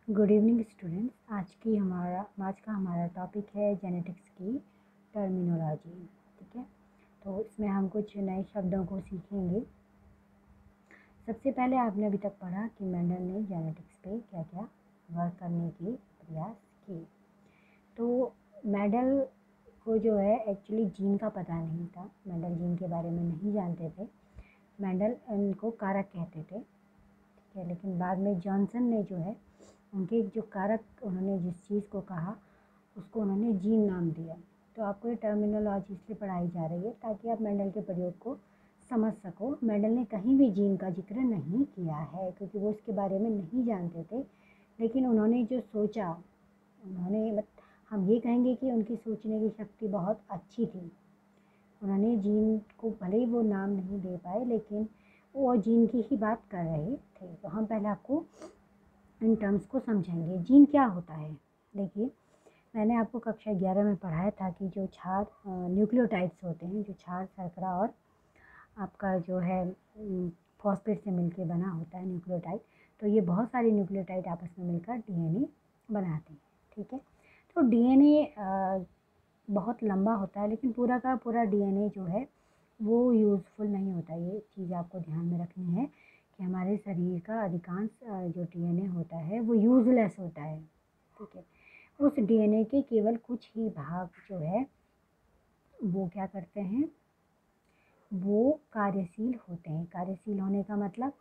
Good evening students. आज का हमारा टॉपिक है जेनेटिक्स की टर्मिनोलॉजी। ठीक है, तो इसमें हम कुछ नए शब्दों को सीखेंगे। सबसे पहले आपने अभी तक पढ़ा कि मेंडल ने जेनेटिक्स पे क्या क्या वर्क करने के प्रयास किए। तो मेंडल को जो है एक्चुअली जीन का पता नहीं था, मेंडल जीन के बारे में नहीं जानते थे। मेंडल इनको कारक कहते थे, ठीक है। लेकिन बाद में जॉनसन ने जो है उनके जो कारक, उन्होंने जिस चीज़ को कहा उसको उन्होंने जीन नाम दिया। तो आपको ये टर्मिनोलॉजी इसलिए पढ़ाई जा रही है ताकि आप मेंडल के प्रयोग को समझ सको। मेंडल ने कहीं भी जीन का जिक्र नहीं किया है क्योंकि वो इसके बारे में नहीं जानते थे, लेकिन उन्होंने जो सोचा, उन्होंने हम ये कहेंगे कि उनकी सोचने की शक्ति बहुत अच्छी थी। उन्होंने जीन को भले ही वो नाम नहीं दे पाए, लेकिन वो जीन की ही बात कर रहे थे। तो हम पहले आपको इन टर्म्स को समझेंगे। जीन क्या होता है? देखिए, मैंने आपको कक्षा 11 में पढ़ाया था कि जो क्षार न्यूक्लियोटाइड्स होते हैं, जो क्षार शर्करा और आपका जो है फॉस्फेट से मिलके बना होता है न्यूक्लियोटाइड, तो ये बहुत सारे न्यूक्लियोटाइड आपस में मिलकर डीएनए बनाते हैं। ठीक है, तो डीएनए बहुत लंबा होता है, लेकिन पूरा का पूरा डीएनए जो है वो यूज़फुल नहीं होता। ये चीज़ आपको ध्यान में रखनी है कि हमारे शरीर का अधिकांश जो डीएनए होता है वो यूज़लेस होता है। ठीक है, उस डीएनए के केवल कुछ ही भाग जो है वो क्या करते हैं, वो कार्यशील होते हैं। कार्यशील होने का मतलब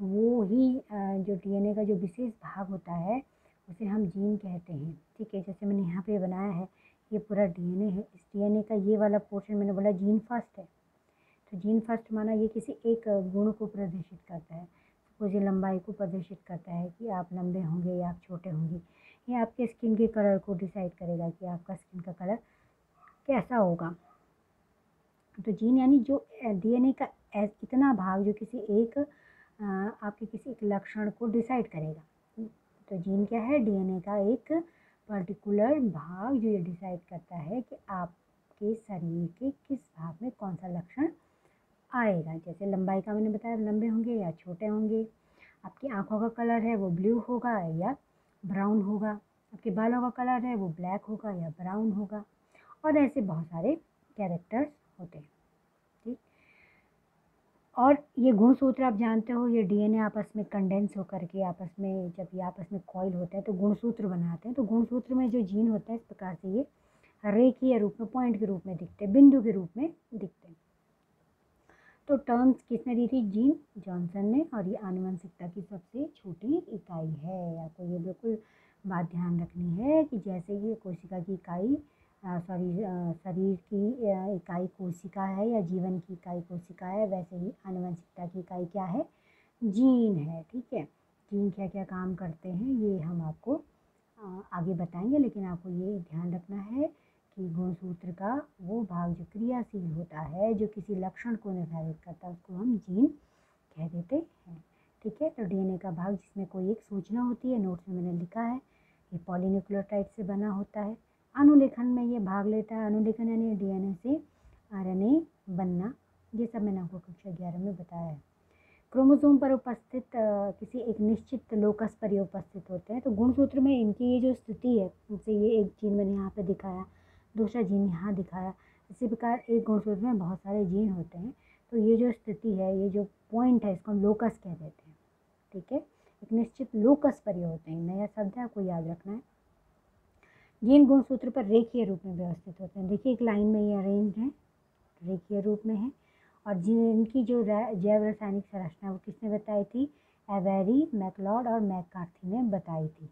वो ही जो डीएनए का जो विशेष भाग होता है उसे हम जीन कहते हैं। ठीक है, जैसे मैंने यहाँ पे बनाया है, ये पूरा डीएनए है। इस डीएनए का ये वाला पोर्शन मैंने बोला जीन फर्स्ट है। तो जीन फर्स्ट माना ये किसी एक गुण को प्रदर्शित करता है। सपोज ये लंबाई को प्रदर्शित करता है कि आप लंबे होंगे या आप छोटे होंगे। ये आपके स्किन के कलर को डिसाइड करेगा कि आपका स्किन का कलर कैसा होगा। तो जीन यानी जो डीएनए का इतना भाग जो किसी एक आपके किसी एक लक्षण को डिसाइड करेगा। तो जीन क्या है? डीएनए का एक पर्टिकुलर भाग जो ये डिसाइड करता है कि आपके शरीर के किस भाग में कौन सा लक्षण आएगा। जैसे लंबाई का मैंने बताया, लंबे होंगे या छोटे होंगे। आपकी आँखों का कलर है वो ब्लू होगा या ब्राउन होगा। आपके बालों का कलर है वो ब्लैक होगा या ब्राउन होगा। और ऐसे बहुत सारे कैरेक्टर्स होते हैं। ठीक, और ये गुणसूत्र आप जानते हो, ये डीएनए आपस में कंडेंस होकर के आपस में, जब ये आपस में कॉइल होते हैं तो गुणसूत्र बनाते हैं। तो गुणसूत्र में जो जीन होता है, इस प्रकार से ये रेखीय रूप में, पॉइंट के रूप में दिखते हैं, बिंदु के रूप में दिखते हैं। तो टर्म्स किसने दी थी? जीन जॉनसन ने। और ये आनुवंशिकता की सबसे छोटी इकाई है। आपको ये बिल्कुल बात ध्यान रखनी है कि जैसे ये कोशिका की इकाई शरीर की इकाई कोशिका है या जीवन की इकाई कोशिका है, वैसे ही आनुवंशिकता की इकाई क्या है? जीन है। ठीक है, जीन क्या क्या काम करते हैं ये हम आपको आगे बताएंगे, लेकिन आपको ये ध्यान रखना है कि गुणसूत्र का वो भाग जो क्रियाशील होता है, जो किसी लक्षण को निर्धारित करता है, उसको हम जीन कह देते हैं। ठीक है, तो डीएनए का भाग जिसमें कोई एक सूचना होती है, नोट्स में मैंने लिखा है, ये पॉलीन्यूक्लियोटाइड से बना होता है। अनुलेखन में ये भाग लेता है। अनुलेखन यानी डीएनए से आरएनए बनना, ये सब मैंने आपको कक्षा 11 में बताया है। क्रोमोसोम पर उपस्थित किसी एक निश्चित लोकस पर ये उपस्थित होते हैं। तो गुणसूत्र में इनकी ये जो स्थिति है, जैसे ये एक जीन मैंने यहाँ पे दिखाया, दूसरा जीन यहाँ दिखाया, इसी प्रकार एक गुणसूत्र में बहुत सारे जीन होते हैं। तो ये जो स्थिति है, ये जो पॉइंट है, इसको हम लोकस कह देते हैं। ठीक है, एक निश्चित लोकस पर ये होते हैं। नया शब्द है, आपको याद रखना है। जीन गुणसूत्र पर रेखीय रूप में व्यवस्थित होते हैं। देखिए, एक लाइन में ये अरेंज है, रेखीय रूप में है। और जिनकी जो जैव रासायनिक संरचना वो किसने बताई थी? एवेरी, मैकलॉड और मैककार्थी ने बताई थी।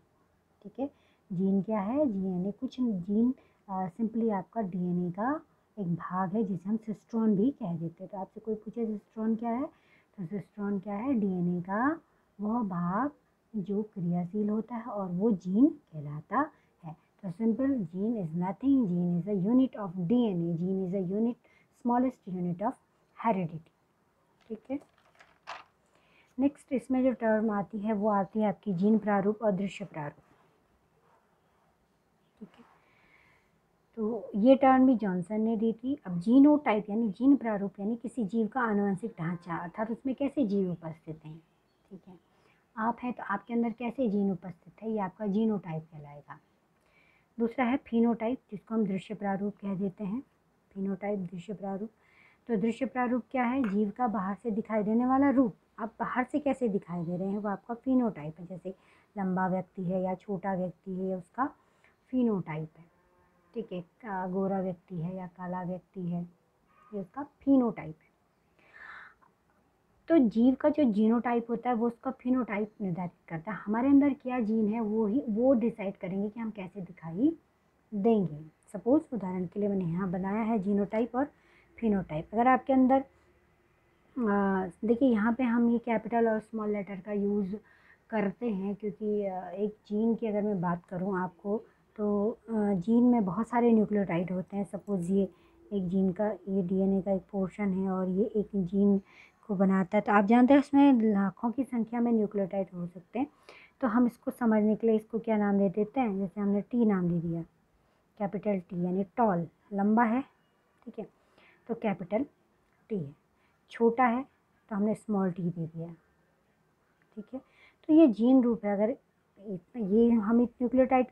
ठीक है, जीन क्या है? जीन कुछ जीन सिंपली आपका डीएनए का एक भाग है जिसे हम सिस्ट्रॉन भी कह देते हैं। तो आपसे कोई पूछे सिस्ट्रॉन क्या है, तो सिस्ट्रॉन क्या है? डीएनए का वह भाग जो क्रियाशील होता है और वो जीन कहलाता है। तो simple, gene is nothing, gene is a unit of DNA, gene is a unit, smallest unit of heredity. ठीक है, नेक्स्ट इसमें जो टर्म आती है वो आती है आपकी जीन प्रारूप और दृश्य प्रारूप। ठीक है, तो ये टर्म भी जॉनसन ने दी थी। अब जीनोटाइप यानी जीन प्रारूप यानी किसी जीव का आनुवंशिक ढांचा, अर्थात उसमें कैसे जीव उपस्थित हैं। ठीक है, आप हैं तो आपके अंदर कैसे जीन उपस्थित है, ये आपका जीनोटाइप कहलाएगा। दूसरा है फिनोटाइप, जिसको हम दृश्य प्रारूप कह देते हैं। फिनोटाइप, दृश्य प्रारूप। तो दृश्य प्रारूप क्या है? जीव का बाहर से दिखाई देने वाला रूप। आप बाहर से कैसे दिखाई दे रहे हैं, वो आपका फिनोटाइप है। जैसे लंबा व्यक्ति है या छोटा व्यक्ति है, उसका फिनोटाइप है। ठीक है, गोरा व्यक्ति है या काला व्यक्ति है, ये उसका फिनोटाइप है। तो जीव का जो जीनोटाइप होता है वो उसका फिनोटाइप निर्धारित करता है। हमारे अंदर क्या जीन है वो डिसाइड करेंगे कि हम कैसे दिखाई देंगे। सपोज उदाहरण के लिए मैंने यहाँ बनाया है जीनोटाइप और फिनोटाइप। अगर आपके अंदर देखिए यहाँ पे हम ये कैपिटल और स्मॉल लेटर का यूज़ करते हैं, क्योंकि एक जीन की अगर मैं बात करूँ आपको, तो जीन में बहुत सारे न्यूक्लियोटाइड होते हैं। सपोज़ ये एक जीन का, ये डीएनए का एक पोर्शन है और ये एक जीन को बनाता है। तो आप जानते हैं उसमें लाखों की संख्या में न्यूक्लियोटाइड हो सकते हैं। तो हम इसको समझने के लिए इसको क्या नाम दे देते हैं, जैसे हमने टी नाम दे दिया, कैपिटल टी, यानी टॉल, लंबा है। ठीक है, तो कैपिटल टी है। छोटा है तो हमने स्मॉल टी दे दिया। ठीक है, तो ये जीन रूप है। अगर ये हम एक न्यूक्लियोटाइड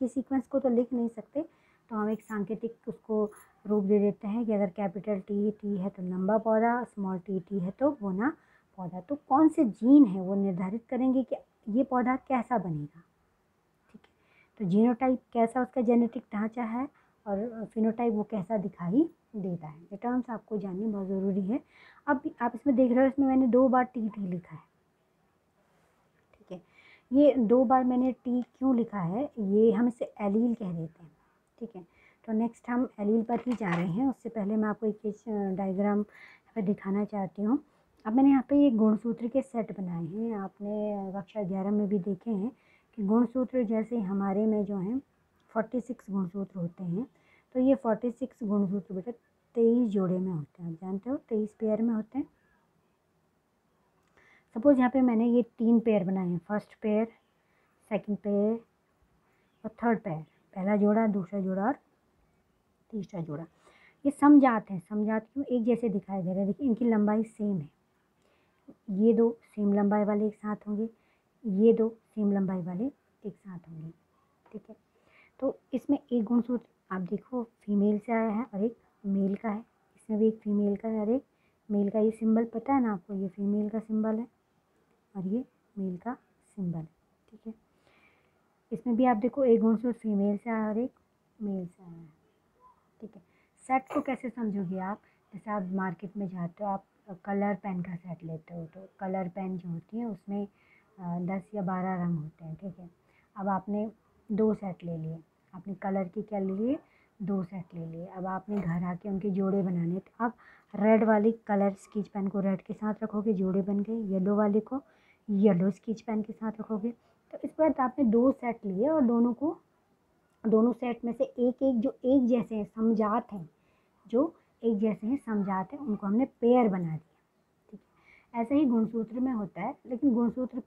के सीक्वेंस को तो लिख नहीं सकते, तो हम एक सांकेतिक उसको रूप दे देते हैं कि अगर कैपिटल टी है तो लंबा पौधा, स्मॉल टी है तो बोना पौधा। तो कौन से जीन है वो निर्धारित करेंगे कि ये पौधा कैसा बनेगा। ठीक है, तो जीनोटाइप कैसा उसका जेनेटिक ढांचा है और फिनोटाइप वो कैसा दिखाई देता है। ये टर्म्स आपको जाननी बहुत ज़रूरी है। अब आप इसमें देख रहे हो, इसमें मैंने 2 बार टी लिखा है। ठीक है, ये 2 बार मैंने टी क्यों लिखा है, ये हम इसे एलील कह देते हैं। ठीक है, तो नेक्स्ट हम एलील पर ही जा रहे हैं। उससे पहले मैं आपको एक डायग्राम पर दिखाना चाहती हूँ। अब मैंने यहाँ पे ये गुणसूत्र के सेट बनाए हैं। आपने कक्षा 11 में भी देखे हैं कि गुणसूत्र जैसे हमारे में जो हैं 46 गुणसूत्र होते हैं। तो ये 46 गुणसूत्र बेटा 23 जोड़े में होते हैं। आप जानते हो 23 पेयर में होते हैं। सपोज यहाँ पे मैंने ये 3 पेयर बनाए हैं, फर्स्ट पेयर, सेकंड पेयर और थर्ड पेयर। पहला जोड़ा, दूसरा जोड़ा और तीसरा जोड़ा। ये समजात हैं। समजात क्यों? एक जैसे दिखाई दे रहे हैं। देखिए इनकी लंबाई सेम है। ये 2 सेम लंबाई वाले एक साथ होंगे, ये 2 सेम लंबाई वाले एक साथ होंगे। ठीक है, तो इसमें एक गुणसूत्र आप देखो फीमेल से आया है और एक मेल का है। इसमें भी एक फीमेल का है और एक मेल का। ये सिंबल पता है ना आपको, ये फीमेल का सिंबल है और ये मेल का सिंबल है। ठीक है, इसमें भी आप देखो एक गुणसूत्र फीमेल से आया और एक मेल से आया है। ठीक है, सेट को कैसे समझोगे आप? जैसे आप मार्केट में जाते हो, आप कलर पेन का सेट लेते हो, तो कलर पेन जो होती है उसमें 10 या 12 रंग होते हैं। ठीक है, अब आपने 2 सेट ले लिए, आपने कलर की क्या ले लिए, 2 सेट ले लिए। अब आपने घर आके उनके जोड़े बनाने, तो आप रेड वाली कलर स्केच पेन को रेड के साथ रखोगे, जोड़े बन गए। येलो वाले को येलो स्केच पेन के साथ रखोगे। तो इस बार आपने 2 सेट लिए और दोनों सेट में से एक एक जो एक जैसे हैं, समजात हैं, जो एक जैसे हैं, समजात हैं, उनको हमने पेयर बना दिया। ठीक है, ऐसा ही गुणसूत्र में होता है, लेकिन गुणसूत्र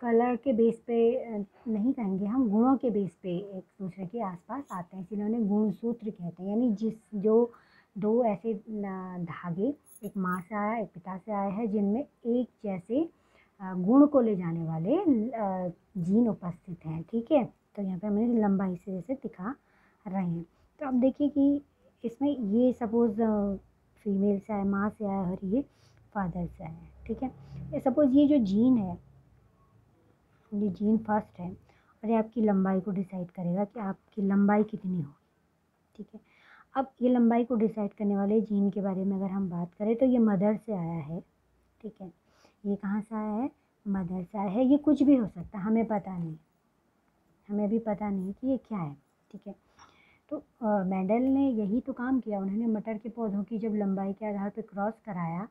कलर के बेस पे नहीं कहेंगे हम, गुणों के बेस पे एक दूसरे के आसपास आते हैं, इसलिए उन्हें गुणसूत्र कहते हैं। यानी जो 2 ऐसे धागे, एक माँ से आया एक पिता से आया है, जिनमें एक जैसे गुण को ले जाने वाले जीन उपस्थित हैं। ठीक है, तो यहाँ पे हमने लंबाई से जैसे दिखा रहे हैं। तो अब देखिए कि इसमें ये सपोज़ फीमेल से आया, माँ से आया और ये फादर से आया है। ठीक है, सपोज़ ये जो जीन है, ये जीन फर्स्ट है और ये आपकी लंबाई को डिसाइड करेगा कि आपकी लंबाई कितनी होगी। ठीक है, अब ये लंबाई को डिसाइड करने वाले जीन के बारे में अगर हम बात करें, तो ये मदर से आया है। ठीक है, ये कहाँ से आया है, मदर से आया है। ये कुछ भी हो सकता है, हमें पता नहीं, हमें भी पता नहीं कि ये क्या है। ठीक है, तो मेंडल ने यही तो काम किया। उन्होंने मटर के पौधों की जब लंबाई के आधार पर क्रॉस कराया,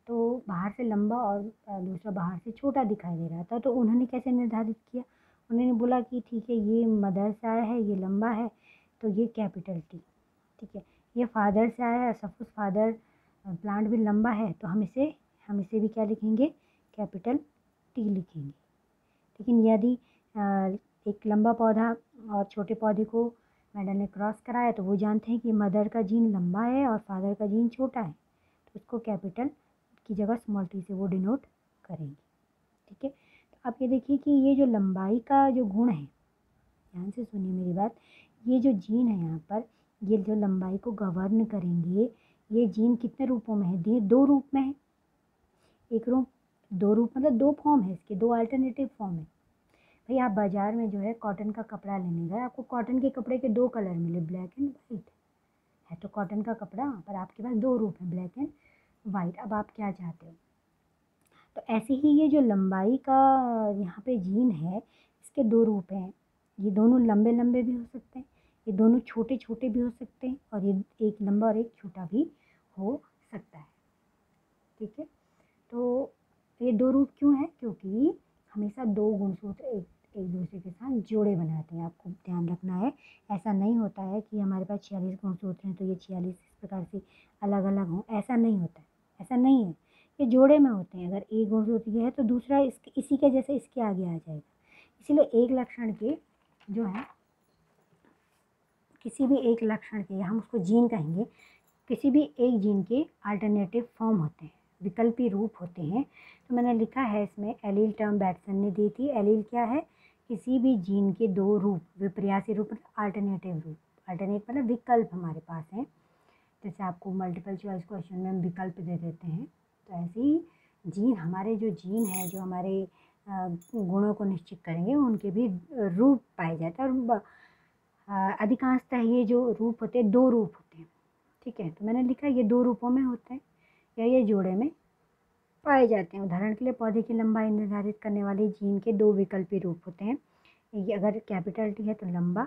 तो बाहर से लंबा और दूसरा बाहर से छोटा दिखाई दे रहा था। तो उन्होंने कैसे निर्धारित किया, उन्होंने बोला कि ठीक है ये मदर से आया है, ये लंबा है, तो ये कैपिटल टी। ठीक है, ये फादर से आया है, सपोज फादर प्लांट भी लंबा है, तो हम इसे भी क्या लिखेंगे, कैपिटल टी लिखेंगे। लेकिन यदि एक लंबा पौधा और छोटे पौधे को मैडम ने क्रॉस कराया, तो वो जानते हैं कि मदर का जीन लंबा है और फादर का जीन छोटा है, तो इसको कैपिटल की जगह स्मॉल टी से वो डिनोट करेंगे। ठीक है। तो आप ये देखिए कि ये जो लंबाई का जो गुण है, ध्यान से सुनिए मेरी बात, ये जो जीन है यहाँ पर, ये जो लंबाई को गवर्न करेंगे, ये जीन कितने रूपों में है? दो रूप में है। एक रूप, दो रूप मतलब दो फॉर्म है इसके, दो अल्टरनेटिव फॉर्म है। भाई आप बाजार में जो है कॉटन का कपड़ा लेने गए, आपको कॉटन के कपड़े के दो कलर मिले, ब्लैक एंड वाइट, है तो कॉटन का कपड़ा, पर आपके पास दो रूप है, ब्लैक एंड वाइट। अब आप क्या चाहते हो? तो ऐसे ही ये जो लंबाई का यहाँ पे जीन है, इसके दो रूप हैं। ये दोनों लंबे लंबे भी हो सकते हैं, ये दोनों छोटे छोटे भी हो सकते हैं, और ये एक लंबा और एक छोटा भी हो सकता है। ठीक है। तो ये दो रूप क्यों है? क्योंकि हमेशा दो गुणसूत्र एक एक दूसरे के साथ जोड़े बनाते हैं। आपको ध्यान रखना है, ऐसा नहीं होता है कि हमारे पास 46 गुणसूत्र हैं तो ये 46 इस प्रकार से अलग अलग हों, ऐसा नहीं होता है, ऐसा नहीं है। ये जोड़े में होते हैं। अगर एक गुणसूत्र ये है तो दूसरा इसी के जैसे इसके आगे आ जाएगा। इसीलिए एक लक्षण के जो है, किसी भी एक लक्षण के, हम उसको जीन कहेंगे, किसी भी एक जीन के अल्टरनेटिव फॉर्म होते हैं, विकल्पी रूप होते हैं। तो मैंने लिखा है इसमें, एलील टर्म बैटसन ने दी थी। एलील क्या है? किसी भी जीन के दो रूप, विपर्यासी रूप मतलब अल्टरनेटिव रूप। अल्टरनेट मतलब विकल्प हमारे पास हैं। जैसे आपको मल्टीपल चॉइस क्वेश्चन में हम विकल्प दे देते हैं, तो ऐसे ही जीन, हमारे जो जीन है जो हमारे गुणों को निश्चित करेंगे, उनके भी रूप पाए जाते हैं। और अधिकांशतः ये जो रूप होते हैं, दो रूप होते हैं। ठीक है। तो मैंने लिखा ये दो रूपों में होते हैं या ये जोड़े में पाए जाते हैं। उदाहरण के लिए पौधे की लंबाई निर्धारित करने वाले जीन के दो विकल्पी रूप होते हैं। ये अगर कैपिटल टी है तो लंबा,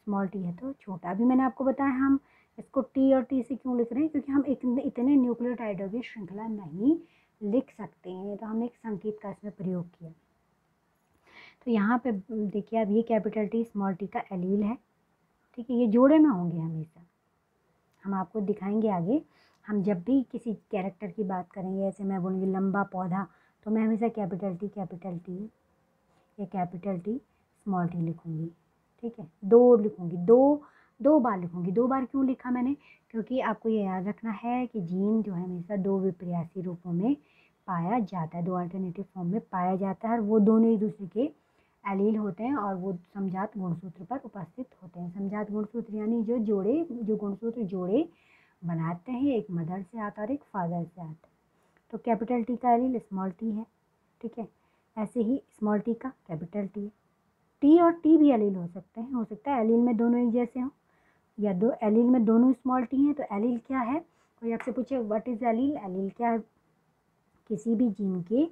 स्मॉल टी है तो छोटा। अभी मैंने आपको बताया हम इसको टी और टी से क्यों लिख रहे हैं, क्योंकि हम इतने न्यूक्लियोटाइडों की श्रृंखला नहीं लिख सकते हैं, तो हमने एक संकेत का इसमें प्रयोग किया। तो यहाँ पे देखिए, अब ये कैपिटल टी स्मॉल टी का एलील है। ठीक है। ये जोड़े में होंगे हमेशा, हम आपको दिखाएंगे आगे। हम जब भी किसी कैरेक्टर की बात करेंगे, ऐसे मैं बोलूँगी लंबा पौधा, तो मैं हमेशा कैपिटल टी या कैपिटल टी स्मॉल टी लिखूँगी। ठीक है। दो लिखूँगी, दो बार लिखूँगी। दो बार क्यों लिखा मैंने? क्योंकि आपको ये याद रखना है कि जीन जो है हमेशा दो विपर्यासी रूपों में पाया जाता है, दो अल्टरनेटिव फॉर्म में पाया जाता है, और वो दोनों एक दूसरे के एलील होते हैं और वो समजात गुणसूत्र पर उपस्थित होते हैं। समजात गुणसूत्र यानी जो गुणसूत्र जोड़े बनाते हैं, एक मदर से आता है और एक फादर से आता है। तो कैपिटल टी का एलील स्मॉल टी है। ठीक है। ऐसे ही स्मॉल टी का कैपिटल टी है। टी और टी भी एलील हो सकते हैं, हो सकता है एलील में दोनों एक जैसे हों, या दो एलील में दोनों स्मॉल टी हैं। तो एलील क्या है? कोई आपसे पूछे व्हाट इज एलील? एलील क्या है? किसी भी जीन के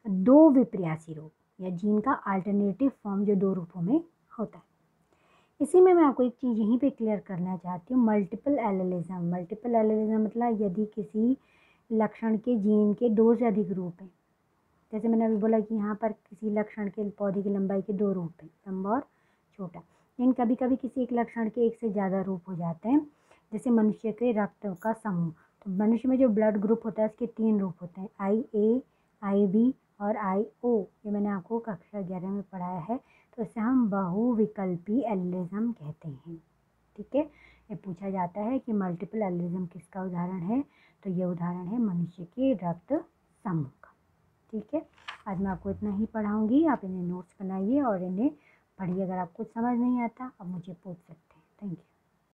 दो विपर्यासी रूप या जीन का अल्टरनेटिव फॉर्म जो दो रूपों में होता है। इसी में मैं आपको एक चीज़ यहीं पे क्लियर करना चाहती हूँ, मल्टीपल एलेलिज्म। मल्टीपल एलेलिज्म मतलब यदि किसी लक्षण के जीन के दो से अधिक रूप हैं। जैसे मैंने अभी बोला कि यहाँ पर किसी लक्षण के पौधे की लंबाई के दो रूप हैं, लंबा और छोटा। लेकिन कभी कभी किसी एक लक्षण के एक से ज़्यादा रूप हो जाते हैं। जैसे मनुष्य के रक्त का समूह, तो मनुष्य में जो ब्लड ग्रुप होता है उसके तीन रूप होते हैं, IA, IB और IO। ये मैंने आपको कक्षा 11 में पढ़ाया है। तो इसे हम बहुविकल्पी एलिज्म कहते हैं। ठीक है। ये पूछा जाता है कि मल्टीपल एलिज्म किसका उदाहरण है, तो ये उदाहरण है मनुष्य के रक्त समूह का। ठीक है। आज मैं आपको इतना ही पढ़ाऊँगी, आप इन्हें नोट्स बनाइए और इन्हें पढ़िए। अगर आपको समझ नहीं आता आप मुझे पूछ सकते हैं। Thank you.